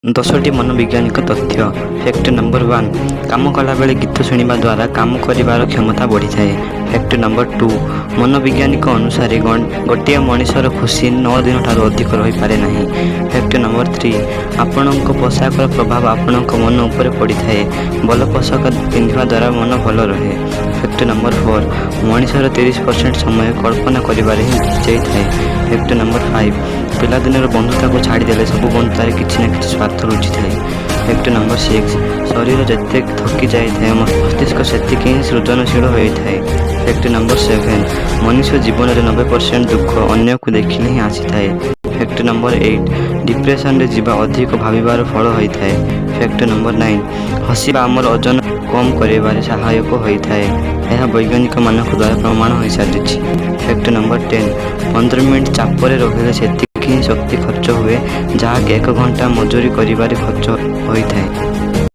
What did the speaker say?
10ଟି मनोवैज्ञानिक तथ्य। Fact number 1, काम कला बेले गीत शुणा द्वारा काम करिवार क्षमता बढ़ी थाए। फैक्ट नंबर 2, मनोवैज्ञानिक अनुसार गोटे मनीषर खुशी 9 दिन ठारू अधिक रही पारे नहीं। फैक्ट नंबर 3, आपणक पोशाकर प्रभाव आपणक मन उपर पड़ी थाए। भल पोशाक पिंधा द्वारा मन भल रहे। फैक्ट नंबर 4, मनीषर 30% समय कल्पना करिवारे ही जाई थाए। फैक्ट नंबर 5, पिलादिनर बंधुता को छाड़देले सब बंधुतार किसी न किसी स्वार्थ लुचि थाए। फैक्ट नंबर 6, शरीर जिते थकी जाए मस्तिष्क सेतिक ही सृजनशील होता है। फैक्ट नंबर 7, मनुष्य जीवन में 90% दुख अन्य को देखिले ही आसी थाए। फैक्ट नंबर 8, डिप्रेशन रे जीवा अधिक भाविबार फल होता है। फैक्ट नंबर 9, हसिबा आमर ओजन कम करिबारे सहायक होता है। यह वैज्ञानिक मानक द्वारा प्रमाण हो सारी। फैक्ट नंबर 10, 15 मिनट चापरे रहिले सेतिक ही शक्ति खर्च हुए जहाँकि 1 घंटा मजूरी करिबारे खर्च होता है।